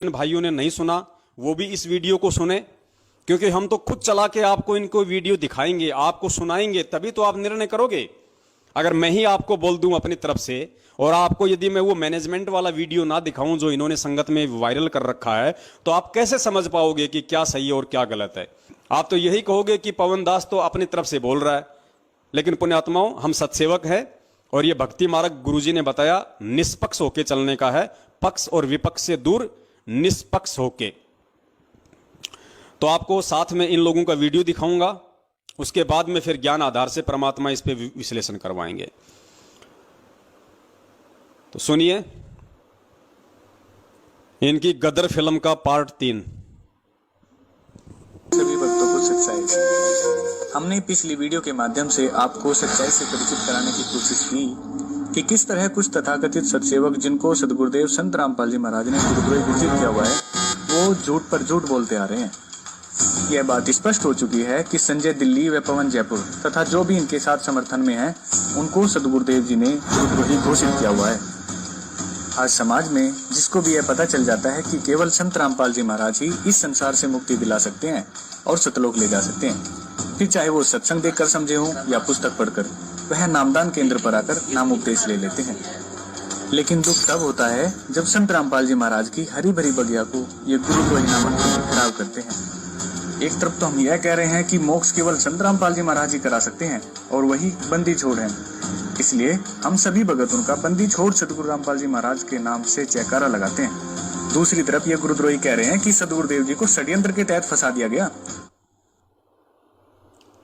जिन भाइयों ने नहीं सुना वो भी इस वीडियो को सुने, क्योंकि हम तो खुद चला के आपको इनको वीडियो दिखाएंगे, आपको सुनाएंगे, तभी तो आप निर्णय करोगे। अगर मैं ही आपको बोल दूं अपनी तरफ से और आपको यदि मैं वो मैनेजमेंट वाला वीडियो ना दिखाऊं जो इन्होंने संगत में वायरल कर रखा है, तो आप कैसे समझ पाओगे कि क्या सही है और क्या गलत है। आप तो यही कहोगे कि पवन दास तो अपनी तरफ से बोल रहा है। लेकिन पुण्यात्माओं, हम सत्सेवक हैं और ये भक्ति मार्ग गुरुजी ने बताया निष्पक्ष होके चलने का है, पक्ष और विपक्ष से दूर निष्पक्ष होके। तो आपको साथ में इन लोगों का वीडियो दिखाऊंगा, उसके बाद में फिर ज्ञान आधार से परमात्मा इस पे विश्लेषण करवाएंगे। तो सुनिए इनकी गदर फिल्म का पार्ट 3। सभी भक्तों को सच्चाई। हमने पिछली वीडियो के माध्यम से आपको सच्चाई से परिचित कराने की कोशिश की कि किस तरह कुछ तथाकथित सत्सेवक जिनको सदगुरुदेव संत रामपाल जी महाराज ने गुरुद्रोही घोषित किया हुआ है, वो झूठ पर झूठ बोलते आ रहे हैं। यह बात स्पष्ट हो चुकी है कि संजय दिल्ली व पवन जयपुर तथा जो भी इनके साथ समर्थन में है, उनको सदगुरुदेव जी ने गुरुद्रोही घोषित किया हुआ है। आज समाज में जिसको भी यह पता चल जाता है कि केवल संत रामपाल जी महाराज ही इस संसार से मुक्ति दिला सकते हैं और सतलोक ले जा सकते हैं, फिर चाहे वो सत्संग देखकर समझे हों या पुस्तक पढ़कर, वह नामदान केंद्र पर आकर नाम उपदेश ले लेते हैं। लेकिन दुख तब होता है जब संत रामपाल जी महाराज की हरी भरी बगिया को ये गुरुद्रोही नामक खराब करते हैं। एक तरफ तो हम यह कह रहे हैं कि मोक्ष केवल संत रामपाल जी महाराज ही करा सकते हैं और वही बंदी छोड़ हैं, इसलिए हम सभी भगत उनका बंदी छोड़ सदगुरु रामपाल जी महाराज के नाम से जयकारा लगाते हैं। दूसरी तरफ ये गुरुद्रोही कह रहे हैं कि सदगुरुदेव जी को षड्यंत्र के तहत फंसा दिया गया।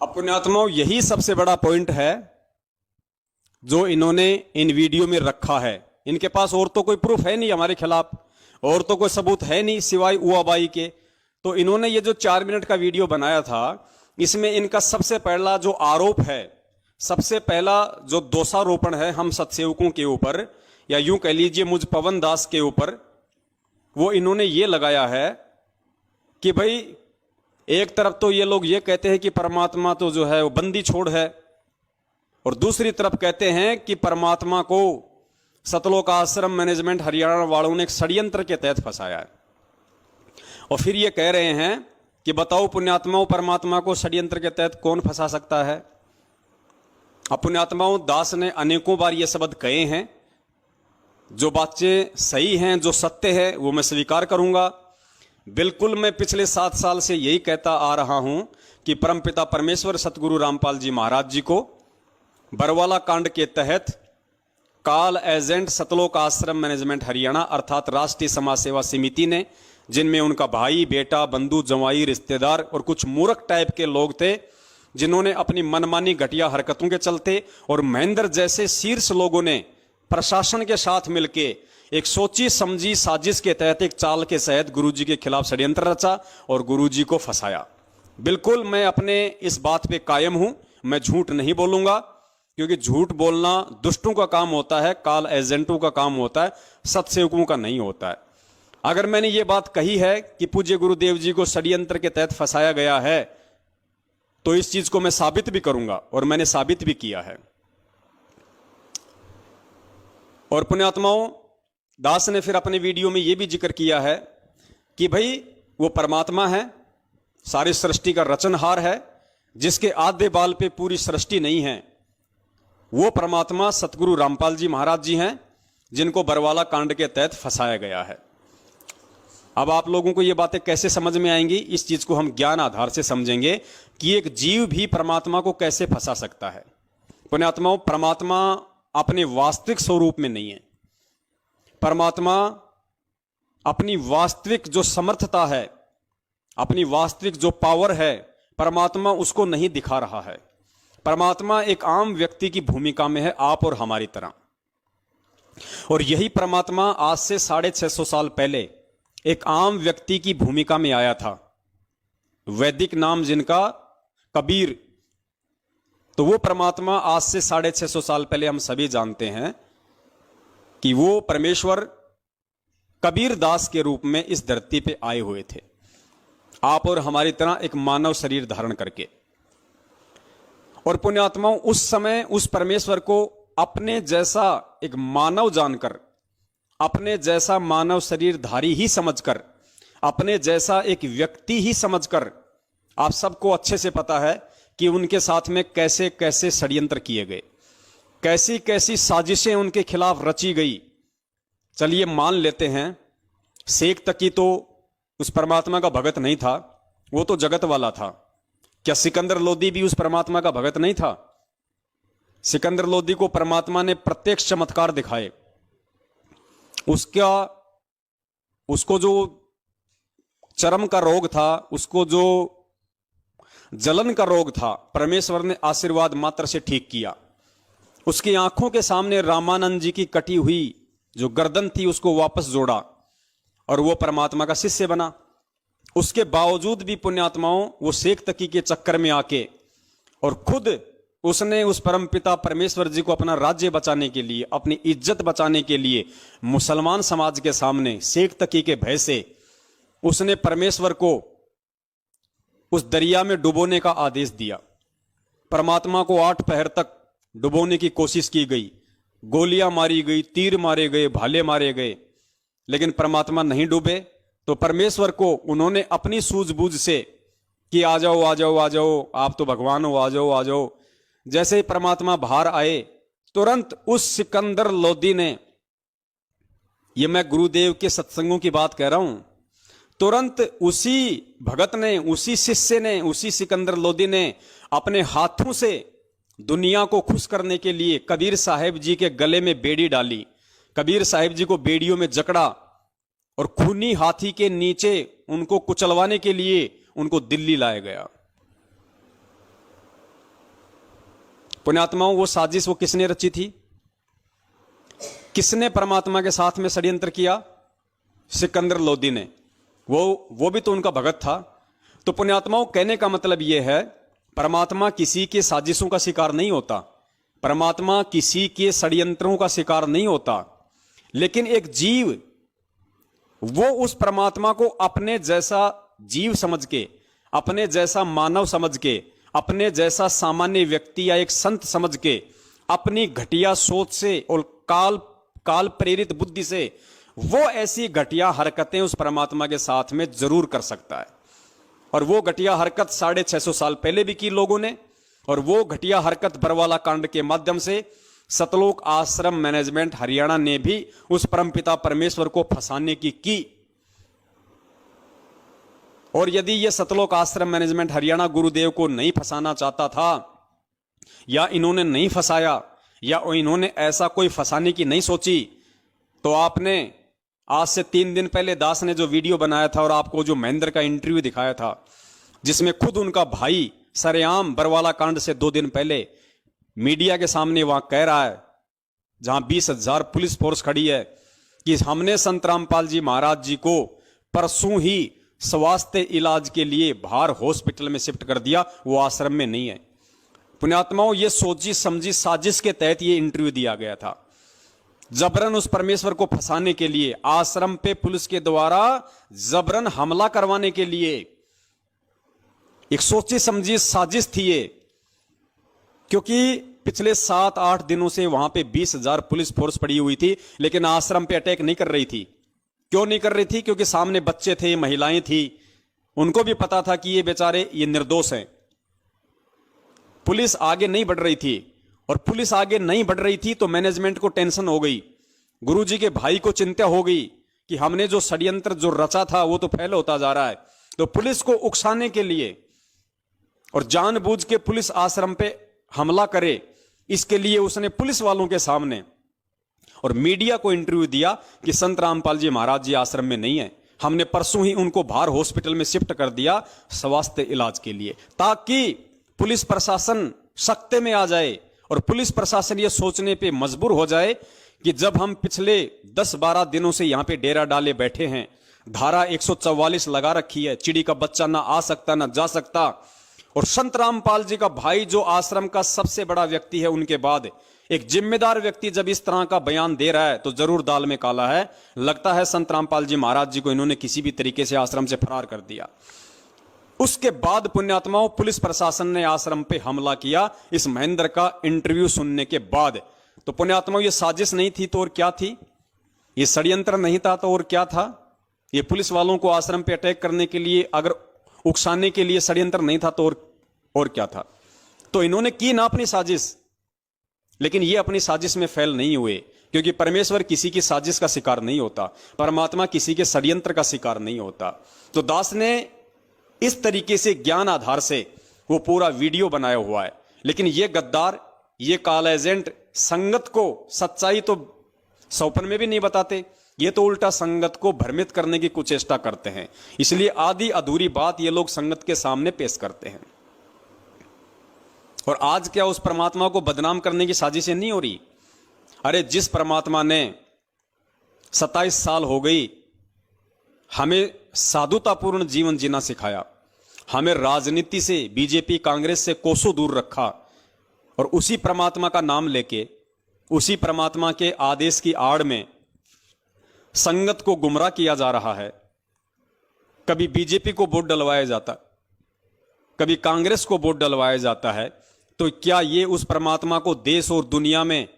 अब पुण्यात्माओं, यही सबसे बड़ा पॉइंट है जो इन्होंने इन वीडियो में रखा है। इनके पास और तो कोई प्रूफ है नहीं हमारे खिलाफ, और तो कोई सबूत है नहीं सिवाय उआबाई के। तो इन्होंने ये जो 4 मिनट का वीडियो बनाया था, इसमें इनका सबसे पहला जो आरोप है, सबसे पहला जो दोषारोपण है हम सत्सेवकों के ऊपर, या यूं कह लीजिए मुझ पवन दास के ऊपर, वो इन्होंने ये लगाया है कि भाई एक तरफ तो ये लोग ये कहते हैं कि परमात्मा तो जो है वो बंदी छोड़ है, और दूसरी तरफ कहते हैं कि परमात्मा को सतलोक आश्रम मैनेजमेंट हरियाणा वालों ने एक षड्यंत्र के तहत फंसाया है। और फिर ये कह रहे हैं कि बताओ पुण्यात्माओं, परमात्मा को षड्यंत्र के तहत कौन फंसा सकता है। अब पुण्यात्माओं, दास ने अनेकों बार ये शब्द कहे हैं। जो बातें सही हैं, जो सत्य है, वो मैं स्वीकार करूंगा। बिल्कुल मैं पिछले 7 साल से यही कहता आ रहा हूं कि परमपिता परमेश्वर सतगुरु रामपाल जी महाराज जी को बरवाला कांड के तहत काल एजेंट सतलोक आश्रम मैनेजमेंट हरियाणा अर्थात राष्ट्रीय समाज सेवा समिति ने, जिनमें उनका भाई, बेटा, बंधु, जवाई, रिश्तेदार और कुछ मूर्ख टाइप के लोग थे, जिन्होंने अपनी मनमानी घटिया हरकतों के चलते और महेंद्र जैसे शीर्ष लोगों ने प्रशासन के साथ मिलकर एक सोची समझी साजिश के तहत एक चाल के तहत गुरुजी के खिलाफ षड्यंत्र रचा और गुरुजी को फंसाया। बिल्कुल मैं अपने इस बात पे कायम हूं, मैं झूठ नहीं बोलूंगा, क्योंकि झूठ बोलना दुष्टों का काम होता है, काल एजेंटों का काम होता है, सत्सेवकों का नहीं होता है। अगर मैंने ये बात कही है कि पूज्य गुरुदेव जी को षड्यंत्र के तहत फंसाया गया है, तो इस चीज को मैं साबित भी करूंगा और मैंने साबित भी किया है। और पुण्यात्माओं, दास ने फिर अपने वीडियो में यह भी जिक्र किया है कि भाई वो परमात्मा है, सारी सृष्टि का रचनहार है, जिसके आधे बाल पे पूरी सृष्टि नहीं है। वो परमात्मा सतगुरु रामपाल जी महाराज जी हैं, जिनको बरवाला कांड के तहत फंसाया गया है। अब आप लोगों को ये बातें कैसे समझ में आएंगी, इस चीज को हम ज्ञान आधार से समझेंगे कि एक जीव भी परमात्मा को कैसे फंसा सकता है। पुण्यात्माओं, परमात्मा अपने वास्तविक स्वरूप में नहीं है। परमात्मा अपनी वास्तविक जो समर्थता है, अपनी वास्तविक जो पावर है, परमात्मा उसको नहीं दिखा रहा है। परमात्मा एक आम व्यक्ति की भूमिका में है, आप और हमारी तरह। और यही परमात्मा आज से 650 साल पहले एक आम व्यक्ति की भूमिका में आया था, वैदिक नाम जिनका कबीर। तो वो परमात्मा आज से 650 साल पहले हम सभी जानते हैं कि वो परमेश्वर कबीर दास के रूप में इस धरती पे आए हुए थे, आप और हमारी तरह एक मानव शरीर धारण करके। और पुण्यात्माओं, उस समय उस परमेश्वर को अपने जैसा एक मानव जानकर अपने जैसा मानव शरीरधारी ही समझकर, अपने जैसा एक व्यक्ति ही समझकर, आप सबको अच्छे से पता है कि उनके साथ में कैसे कैसे षड्यंत्र किए गए, कैसी कैसी साजिशें उनके खिलाफ रची गई। चलिए मान लेते हैं शेख तकी तो उस परमात्मा का भगत नहीं था, वो तो जगत वाला था। क्या सिकंदर लोदी भी उस परमात्मा का भगत नहीं था? सिकंदर लोदी को परमात्मा ने प्रत्यक्ष चमत्कार दिखाए। उसको जो चरम का रोग था, उसको जो जलन का रोग था, परमेश्वर ने आशीर्वाद मात्र से ठीक किया। उसकी आंखों के सामने रामानंद जी की कटी हुई जो गर्दन थी उसको वापस जोड़ा और वो परमात्मा का शिष्य बना। उसके बावजूद भी पुण्यात्माओं वो शेख तकी के चक्कर में आके और खुद उसने उस परमपिता परमेश्वर जी को अपना राज्य बचाने के लिए, अपनी इज्जत बचाने के लिए मुसलमान समाज के सामने शेख तकी के भय से उसने परमेश्वर को उस दरिया में डुबोने का आदेश दिया। परमात्मा को 8 पहर तक डुबोने की कोशिश की गई, गोलियां मारी गई, तीर मारे गए, भाले मारे गए, लेकिन परमात्मा नहीं डूबे। तो परमेश्वर को उन्होंने अपनी सूझबूझ से कि आ जाओ आ जाओ आ जाओ, आप तो भगवान हो, आ जाओ आ जाओ। जैसे ही परमात्मा बाहर आए, तुरंत उस सिकंदर लोदी ने, ये मैं गुरुदेव के सत्संगों की बात कह रहा हूं, तुरंत उसी भगत ने, उसी शिष्य ने, उसी सिकंदर लोदी ने अपने हाथों से दुनिया को खुश करने के लिए कबीर साहिब जी के गले में बेड़ी डाली, कबीर साहिब जी को बेड़ियों में जकड़ा और खूनी हाथी के नीचे उनको कुचलवाने के लिए उनको दिल्ली लाया गया। पुण्यात्माओं, वो साजिश वो किसने रची थी? किसने परमात्मा के साथ में षड्यंत्र किया? सिकंदर लोदी ने। वो भी तो उनका भगत था। तो पुण्यात्माओं, कहने का मतलब यह है, परमात्मा किसी के साजिशों का शिकार नहीं होता, परमात्मा किसी के षड्यंत्रों का शिकार नहीं होता, लेकिन एक जीव वो उस परमात्मा को अपने जैसा जीव समझ के, अपने जैसा मानव समझ के, अपने जैसा सामान्य व्यक्ति या एक संत समझ के, अपनी घटिया सोच से और काल प्रेरित बुद्धि से वो ऐसी घटिया हरकतें उस परमात्मा के साथ में जरूर कर सकता है। और वो घटिया हरकत 650 साल पहले भी की लोगों ने, और वो घटिया हरकत बरवाला कांड के माध्यम से सतलोक आश्रम मैनेजमेंट हरियाणा ने भी उस परमपिता परमेश्वर को फंसाने की। और यदि यह सतलोक आश्रम मैनेजमेंट हरियाणा गुरुदेव को नहीं फंसाना चाहता था, या इन्होंने नहीं फंसाया, या इन्होंने ऐसा कोई फंसाने की नहीं सोची, तो आपने आज से 3 दिन पहले दास ने जो वीडियो बनाया था और आपको जो महेंद्र का इंटरव्यू दिखाया था, जिसमें खुद उनका भाई सरेआम बरवाला कांड से 2 दिन पहले मीडिया के सामने वहां कह रहा है, जहां 20,000 पुलिस फोर्स खड़ी है, कि हमने संत रामपाल जी महाराज जी को परसों ही स्वास्थ्य इलाज के लिए बाहर हॉस्पिटल में शिफ्ट कर दिया, वो आश्रम में नहीं है। पुण्यात्माओं, ये सोची समझी साजिश के तहत ये इंटरव्यू दिया गया था, जबरन उस परमेश्वर को फंसाने के लिए, आश्रम पे पुलिस के द्वारा जबरन हमला करवाने के लिए एक सोची समझी साजिश थी ये। क्योंकि पिछले 7-8 दिनों से वहां पे 20,000 पुलिस फोर्स पड़ी हुई थी, लेकिन आश्रम पे अटैक नहीं कर रही थी। क्यों नहीं कर रही थी? क्योंकि सामने बच्चे थे, महिलाएं थी, उनको भी पता था कि ये बेचारे ये निर्दोष हैं। पुलिस आगे नहीं बढ़ रही थी, और पुलिस आगे नहीं बढ़ रही थी तो मैनेजमेंट को टेंशन हो गई, गुरुजी के भाई को चिंता हो गई कि हमने जो षड्यंत्र जो रचा था वो तो फैल होता जा रहा है। तो पुलिस को उकसाने के लिए और जानबूझ के पुलिस आश्रम पे हमला करे, इसके लिए उसने पुलिस वालों के सामने और मीडिया को इंटरव्यू दिया कि संत रामपाल जी महाराज जी आश्रम में नहीं है, हमने परसों ही उनको बाहर हॉस्पिटल में शिफ्ट कर दिया स्वास्थ्य इलाज के लिए, ताकि पुलिस प्रशासन सख्ते में आ जाए और पुलिस प्रशासन ये सोचने पे मजबूर हो जाए कि जब हम पिछले 10-12 दिनों से यहां पे डेरा डाले बैठे हैं, धारा 144 लगा रखी है, चिड़ी का बच्चा ना आ सकता ना जा सकता, और संत रामपाल जी का भाई जो आश्रम का सबसे बड़ा व्यक्ति है, उनके बाद एक जिम्मेदार व्यक्ति जब इस तरह का बयान दे रहा है तो जरूर दाल में काला है। लगता है संत रामपाल जी महाराज जी को इन्होंने किसी भी तरीके से आश्रम से फरार कर दिया। उसके बाद पुण्यात्माओं, पुलिस प्रशासन ने आश्रम पे हमला किया इस महेंद्र का इंटरव्यू सुनने के बाद। तो पुण्यात्माओं, ये साजिश नहीं थी तो और क्या थी? ये षड्यंत्र नहीं था तो और क्या था? ये पुलिस वालों को आश्रम पे अटैक करने के लिए, अगर उकसाने के लिए षड्यंत्र नहीं था तो और क्या था? तो इन्होंने की ना अपनी साजिश, लेकिन ये अपनी साजिश में फेल नहीं हुए, क्योंकि परमेश्वर किसी की साजिश का शिकार नहीं होता, परमात्मा किसी के षड्यंत्र का शिकार नहीं होता। तो दास ने इस तरीके से ज्ञान आधार से वो पूरा वीडियो बनाया हुआ है। लेकिन ये गद्दार, ये काला एजेंट संगत को सच्चाई तो सौपन में भी नहीं बताते, ये तो उल्टा संगत को भ्रमित करने की कुचेष्टा करते हैं। इसलिए आधी अधूरी बात ये लोग संगत के सामने पेश करते हैं। और आज क्या उस परमात्मा को बदनाम करने की साजिशें नहीं हो रही? अरे जिस परमात्मा ने 27 साल हो गई हमें साधुतापूर्ण जीवन जीना सिखाया, हमें राजनीति से, बीजेपी कांग्रेस से कोसों दूर रखा, और उसी परमात्मा का नाम लेके, उसी परमात्मा के आदेश की आड़ में संगत को गुमराह किया जा रहा है। कभी बीजेपी को वोट डलवाया जाता, कभी कांग्रेस को वोट डलवाया जाता है। तो क्या ये उस परमात्मा को देश और दुनिया में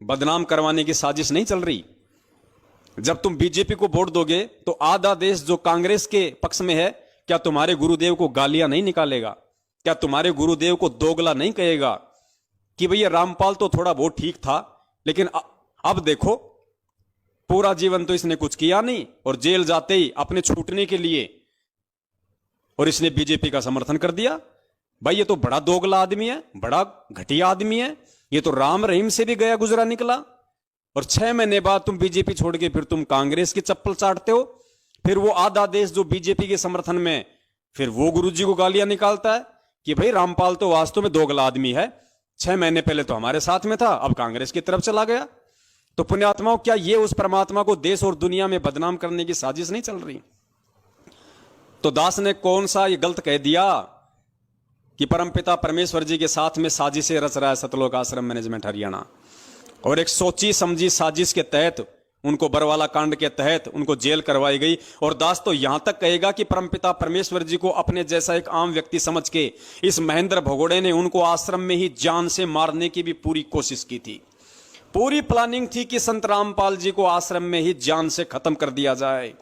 बदनाम करवाने की साजिश नहीं चल रही? जब तुम बीजेपी को वोट दोगे तो आधा देश जो कांग्रेस के पक्ष में है, क्या तुम्हारे गुरुदेव को गालियां नहीं निकालेगा? क्या तुम्हारे गुरुदेव को दोगला नहीं कहेगा कि भैया रामपाल तो थोड़ा बहुत ठीक था, लेकिन अब देखो पूरा जीवन तो इसने कुछ किया नहीं, और जेल जाते ही अपने छूटने के लिए और इसने बीजेपी का समर्थन कर दिया? भाई ये तो बड़ा दोगला आदमी है, बड़ा घटिया आदमी है, ये तो राम रहीम से भी गया गुजरा निकला। और 6 महीने बाद तुम बीजेपी छोड़ के फिर तुम कांग्रेस की चप्पल चाटते हो। फिर वो आधा देश जो बीजेपी के समर्थन में, फिर वो गुरुजी को गालियां निकालता है कि भाई रामपाल तो वास्तव में दोगला आदमी है, 6 महीने पहले तो हमारे साथ में था, अब कांग्रेस की तरफ चला गया। तो पुण्यात्माओं, क्या ये उस परमात्मा को देश और दुनिया में बदनाम करने की साजिश नहीं चल रही? तो दास ने कौन सा ये गलत कह दिया कि परमपिता परमेश्वर जी के साथ में साजिशें रच रहा है सतलोक आश्रम मैनेजमेंट हरियाणा, और एक सोची समझी साजिश के तहत उनको बरवाला कांड के तहत उनको जेल करवाई गई। और दास तो यहां तक कहेगा कि परमपिता परमेश्वर जी को अपने जैसा एक आम व्यक्ति समझ के इस महेंद्र भगोड़े ने उनको आश्रम में ही जान से मारने की भी पूरी कोशिश की थी। पूरी प्लानिंग थी कि संत रामपाल जी को आश्रम में ही जान से खत्म कर दिया जाए।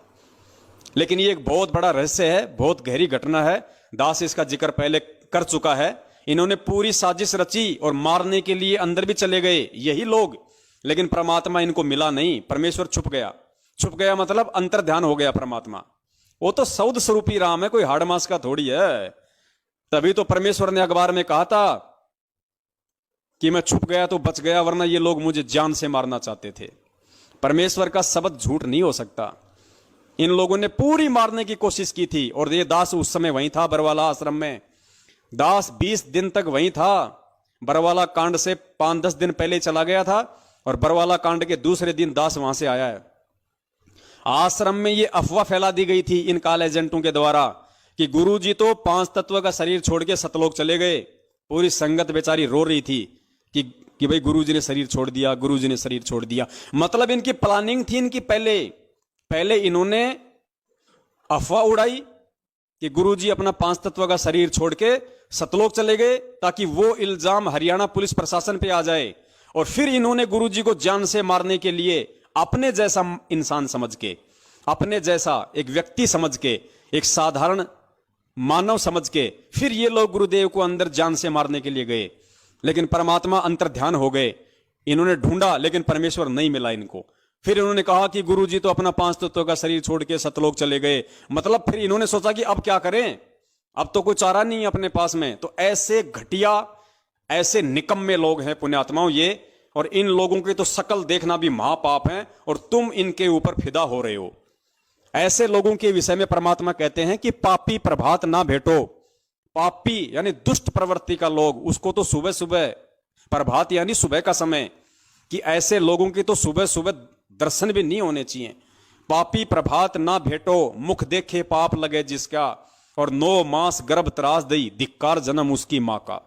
लेकिन ये एक बहुत बड़ा रहस्य है, बहुत गहरी घटना है। दास इसका जिक्र पहले कर चुका है। इन्होंने पूरी साजिश रची और मारने के लिए अंदर भी चले गए यही लोग, लेकिन परमात्मा इनको मिला नहीं। परमेश्वर छुप गया। छुप गया मतलब अंतर ध्यान हो गया परमात्मा। वो तो सौद स्वरूपी राम है, कोई हाड़ मास का थोड़ी है। तभी तो परमेश्वर ने अखबार में कहा था कि मैं छुप गया तो बच गया, वरना ये लोग मुझे जान से मारना चाहते थे। परमेश्वर का शब्द झूठ नहीं हो सकता। इन लोगों ने पूरी मारने की कोशिश की थी। और ये दास उस समय वहीं था बरवाला आश्रम में। दास 20 दिन तक वहीं था। बरवाला कांड से 5-10 दिन पहले चला गया था, और बरवाला कांड के दूसरे दिन दास वहां से आया है। आश्रम में ये अफवाह फैला दी गई थी इन काल एजेंटों के द्वारा कि गुरुजी तो 5 तत्व का शरीर छोड़ के सतलोक चले गए। पूरी संगत बेचारी रो रही थी कि भाई गुरुजी ने शरीर छोड़ दिया, गुरुजी ने शरीर छोड़ दिया। मतलब इनकी प्लानिंग थी, इनकी पहले इन्होंने अफवाह उड़ाई कि गुरुजी अपना 5 तत्व का शरीर छोड़ के सतलोक चले गए, ताकि वो इल्जाम हरियाणा पुलिस प्रशासन पे आ जाए। और फिर इन्होंने गुरुजी को जान से मारने के लिए अपने जैसा इंसान समझ के, अपने जैसा एक व्यक्ति समझ के, एक साधारण मानव समझ के, फिर ये लोग गुरुदेव को अंदर जान से मारने के लिए गए। लेकिन परमात्मा अंतर्ध्यान हो गए। इन्होंने ढूंढा लेकिन परमेश्वर नहीं मिला इनको। फिर इन्होंने कहा कि गुरुजी तो अपना 5 तत्वों का शरीर छोड़ के सतलोक चले गए। मतलब फिर इन्होंने सोचा कि अब क्या करें, अब तो कोई चारा नहीं है अपने पास में। तो ऐसे घटिया, ऐसे निकम्मे लोग हैं पुण्यात्माओं ये, और इन लोगों की तो शकल देखना भी महापाप है, और तुम इनके ऊपर फिदा हो रहे हो। ऐसे लोगों के विषय में परमात्मा कहते हैं कि पापी प्रभात ना भेटो। पापी यानी दुष्ट प्रवृत्ति का लोग, उसको तो सुबह सुबह, प्रभात यानी सुबह का समय, कि ऐसे लोगों की तो सुबह सुबह दर्शन भी नहीं होने चाहिए। पापी प्रभात ना भेटो, मुख देखे पाप लगे जिसका, और 9 मास गर्भ त्रास दई, धिक्कार जन्म उसकी मां का।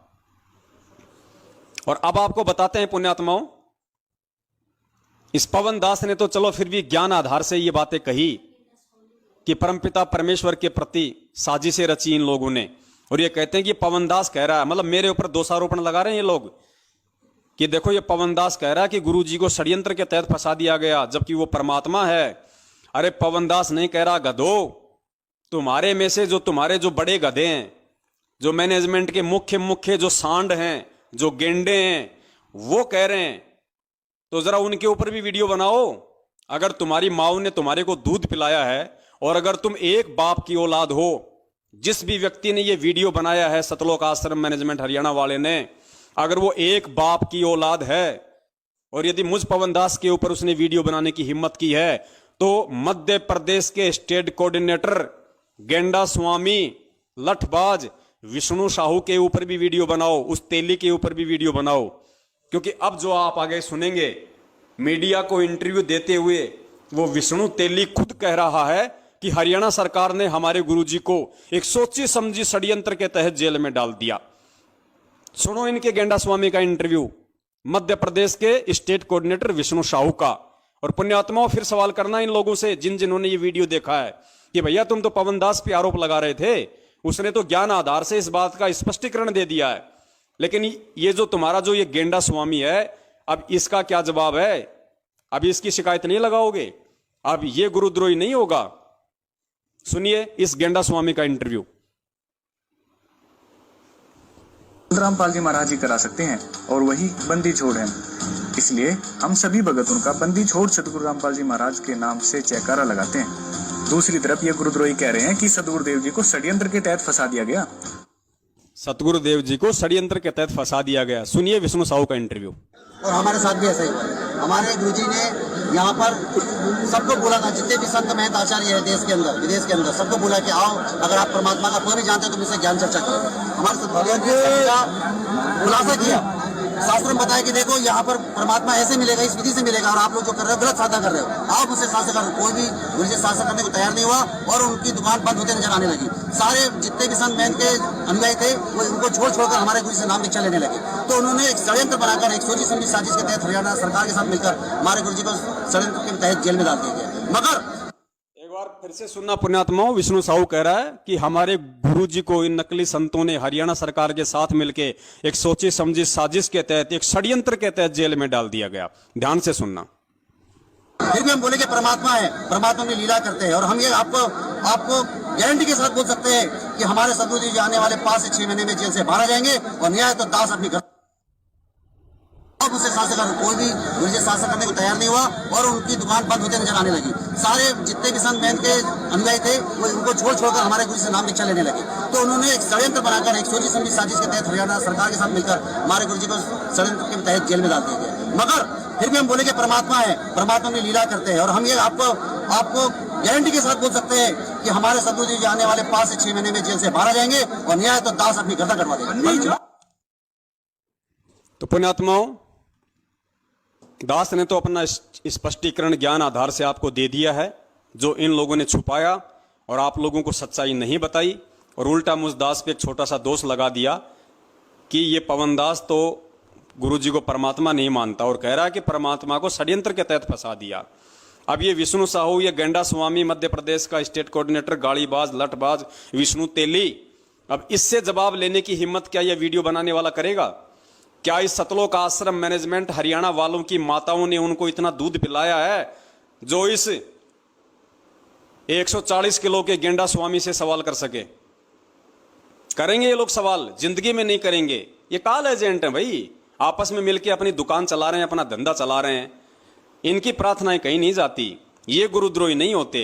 और अब आपको बताते हैं पुण्यात्माओं, इस पवन दास ने तो चलो फिर भी ज्ञान आधार से ये बातें कही कि परमपिता परमेश्वर के प्रति साजिशें रची इन लोगों ने। और ये कहते हैं कि पवन दास कह रहा है, मतलब मेरे ऊपर दोषारोपण लगा रहे हैं ये लोग कि देखो ये पवन दास कह रहा है कि गुरु जी को षड्यंत्र के तहत फंसा दिया गया, जबकि वो परमात्मा है। अरे पवन दास नहीं कह रहा, गधो, तुम्हारे में से जो तुम्हारे जो बड़े गधे हैं, जो मैनेजमेंट के मुख्य मुख्य जो सांड हैं, जो गेंडे हैं, वो कह रहे हैं, तो जरा उनके ऊपर भी वीडियो बनाओ। अगर तुम्हारी माँ ने तुम्हारे को दूध पिलाया है और अगर तुम एक बाप की औलाद हो, जिस भी व्यक्ति ने ये वीडियो बनाया है, सतलोक आश्रम मैनेजमेंट हरियाणा वाले ने, अगर वो एक बाप की औलाद है और यदि मुझ पवन दास के ऊपर उसने वीडियो बनाने की हिम्मत की है, तो मध्य प्रदेश के स्टेट कोऑर्डिनेटर गेंडा स्वामी लठबाज विष्णु साहू के ऊपर भी वीडियो बनाओ, उस तेली के ऊपर भी वीडियो बनाओ। क्योंकि अब जो आप आगे सुनेंगे, मीडिया को इंटरव्यू देते हुए वो विष्णु तेली खुद कह रहा है कि हरियाणा सरकार ने हमारे गुरुजी को एक सोची समझी षड्यंत्र के तहत जेल में डाल दिया। सुनो इनके गेंडा स्वामी का इंटरव्यू, मध्य प्रदेश के स्टेट कोऑर्डिनेटर विष्णु साहू का। और पुण्यात्माओं, फिर सवाल करना इन लोगों से जिन्होंने ये वीडियो देखा है कि भैया तुम तो पवन दास पे आरोप लगा रहे थे, उसने तो ज्ञान आधार से इस बात का स्पष्टीकरण दे दिया है, लेकिन ये जो तुम्हारा जो ये गेंडा स्वामी है, अब इसका क्या जवाब है? अब इसकी शिकायत नहीं लगाओगे? अब ये गुरुद्रोही नहीं होगा? सुनिए इस गेंडा स्वामी का इंटरव्यू। रामपाल जी महाराज ही करा सकते हैं और वही बंदी छोड़ है, इसलिए हम सभी भगत उनका बंदी छोड़ सदगुरु रामपाल जी महाराज के नाम से जयकारा लगाते हैं। दूसरी तरफ ये गुरुद्रोही कह रहे हैं कि सदगुरुदेव जी को षड्यंत्र के तहत फंसा दिया गया। सतगुरुदेव जी को षड्यंत्र के तहत फंसा दिया गया। सुनिए विष्णु साहू का इंटरव्यू। और हमारे साथ भी ऐसा ही हुआ है। हमारे गुरुजी ने यहाँ पर सबको बोला था, जितने भी संत महंत आचार्य है देश के अंदर विदेश के अंदर, सबको बोला कि आओ, अगर आप परमात्मा का कोई भी जानते हो तो मुझसे ज्ञान चर्चा करो। हमारे सदगुरुदेव जी का खुलासा किया, शास्त्र में बताया कि देखो यहाँ पर परमात्मा ऐसे मिलेगा, इस विधि से मिलेगा, और आप लोग जो कर रहे हो गलत साधना कर रहे हो, आओ मुझसे शास्त्र करो। कोई भी गुरुजी शास्त्र करने को तैयार नहीं हुआ और उनकी दुकान बंद होते नजर आने लगी। सारे जितने भी संत महंत के अनुयायी थे वो उनको छोड़ हमारे गुरु से नाम दीक्षा लेने लगे। तो उन्होंने एक षड्यंत्र बनाकर एक सोची समझी साजिश के तहत हरियाणा सरकार के साथ मिलकर हमारे गुरुजी को षड्यंत्र के तहत जेल में डाल दिया गया। मगर एक बार फिर से सुनना पुण्यात्माओं, विष्णु साहू कह रहा है कि हमारे गुरुजी को इन नकली संतों ने हरियाणा सरकार के साथ मिलकर एक सोची समझी साजिश के तहत, एक षड्यंत्र के तहत जेल में डाल दिया गया। ध्यान से सुनना। फिर भी हम बोले कि परमात्मा है, परमात्मा में लीला करते हैं, और हम ये आपको गारंटी के साथ बोल सकते हैं कि हमारे सदगुरु जी आने वाले 5 से 6 महीने में जेल से बाहर आ जाएंगे और न्याय तो दास अपनी घर मुझसे शासन कर। कोई भी गुरुजी शासन करने को तैयार नहीं हुआ और उनकी दुकान बंद होते नजर आने लगी। सारे जितने भी संत महंत के अनुयायी थे वो उनको छोड़कर हमारे गुरु से नाम दीक्षा लेने लगे। तो उन्होंने एक षड्यंत्र बनाकर एक सोची समझी साजिश के तहत हरियाणा सरकार के साथ मिलकर हमारे गुरुजी को षड्यंत्र के तहत जेल में डाल दिया गया। मगर फिर भी हम बोले कि परमात्मा है, परमात्मा में लीला करते हैं, और हम ये आपको गारंटी के साथ बोल सकते हैं कि हमारे सदगुरु जी आने वाले 5 से 6 महीने में जेल से बाहर आ जाएंगे और न्याय तो दास अपनी गर्दन कटवा देंगे। तो पुण्यात्माओं, दास ने तो अपना स्पष्टीकरण ज्ञान आधार से आपको दे दिया है, जो इन लोगों ने छुपाया और आप लोगों को सच्चाई नहीं बताई, और उल्टा मुझ दास पे एक छोटा सा दोष लगा दिया कि ये पवन दास तो गुरुजी को परमात्मा नहीं मानता और कह रहा है कि परमात्मा को षड्यंत्र के तहत फंसा दिया। अब ये विष्णु साहू, ये गेंडा स्वामी, मध्य प्रदेश का स्टेट कोऑर्डिनेटर, गाड़ीबाज लठबाज विष्णु तेली, अब इससे जवाब लेने की हिम्मत क्या यह वीडियो बनाने वाला करेगा? क्या इस सतलोक आश्रम मैनेजमेंट हरियाणा वालों की माताओं ने उनको इतना दूध पिलाया है जो इस 140 किलो के गेंडा स्वामी से सवाल कर सके? करेंगे ये लोग सवाल? जिंदगी में नहीं करेंगे। ये कॉल एजेंट है भाई, आपस में मिलकर अपनी दुकान चला रहे हैं, अपना धंधा चला रहे हैं। इनकी प्रार्थनाएं कहीं नहीं जाती। ये गुरुद्रोही नहीं होते।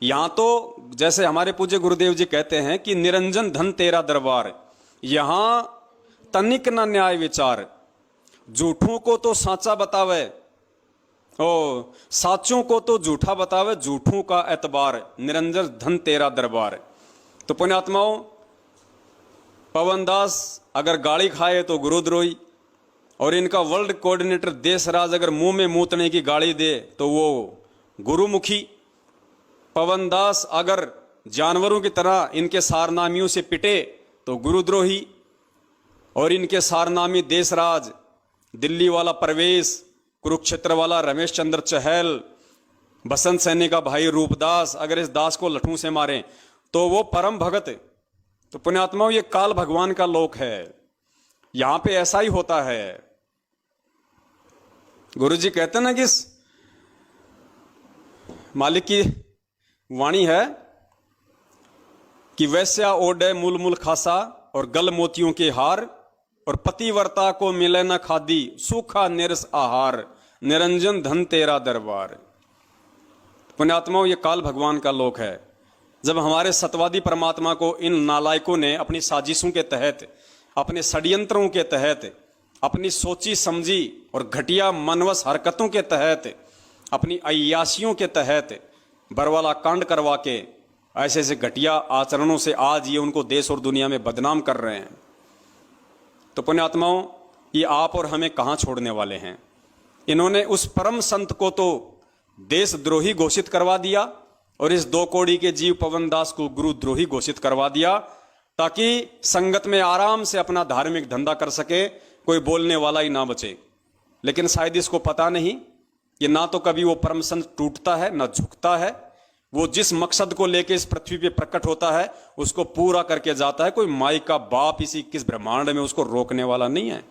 यहां तो जैसे हमारे पूज्य गुरुदेव जी कहते हैं कि निरंजन धन तेरा दरबार, यहां तनिक न न्याय विचार, झूठों को तो साचा बतावे ओ साचों को तो झूठा बतावे, झूठों का एतबार, निरंजन धन तेरा दरबार। तो पुण्यात्माओं, पवन दास अगर गाली खाए तो गुरुद्रोही, और इनका वर्ल्ड कोऑर्डिनेटर देशराज अगर मुंह में मूतने की गाली दे तो वो गुरुमुखी। पवन दास अगर जानवरों की तरह इनके सारनामियों से पिटे तो गुरुद्रोही, और इनके सारनामी देशराज, दिल्ली वाला परवेश, कुरुक्षेत्र वाला रमेश चंद्र चहल, बसंत सैनी का भाई रूपदास, अगर इस दास को लठों से मारें तो वो परम भगत। तो पुण्यात्माओं, ये काल भगवान का लोक है, यहां पे ऐसा ही होता है। गुरुजी कहते ना कि मालिक की वाणी है कि वैश्या ओडे मूल मूल खासा और गल मोतियों के हार, और पतिव्रता को मिले न खादी सूखा निरस आहार, निरंजन धन तेरा दरबार। पुण्यात्माओं, ये काल भगवान का लोक है। जब हमारे सतवादी परमात्मा को इन नालायकों ने अपनी साजिशों के तहत, अपने षड्यंत्रों के तहत, अपनी सोची समझी और घटिया मनवस हरकतों के तहत, अपनी अय्यासियों के तहत बरवाला कांड करवा के ऐसे ऐसे घटिया आचरणों से आज ये उनको देश और दुनिया में बदनाम कर रहे हैं। तो पुण्यात्माओं, ये आप और हमें कहाँ छोड़ने वाले हैं। इन्होंने उस परम संत को तो देशद्रोही घोषित करवा दिया और इस 2 कौड़ी के जीव पवन दास को गुरुद्रोही घोषित करवा दिया, ताकि संगत में आराम से अपना धार्मिक धंधा कर सके, कोई बोलने वाला ही ना बचे। लेकिन शायद इसको पता नहीं कि ना तो कभी वो परम संत टूटता है ना झुकता है। वो जिस मकसद को लेके इस पृथ्वी पे प्रकट होता है उसको पूरा करके जाता है। कोई माई का बाप इसी किस ब्रह्मांड में उसको रोकने वाला नहीं है।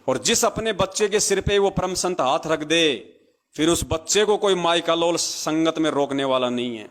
और जिस अपने बच्चे के सिर पे वो परम संत हाथ रख दे, फिर उस बच्चे को कोई माई का लोल संगत में रोकने वाला नहीं है।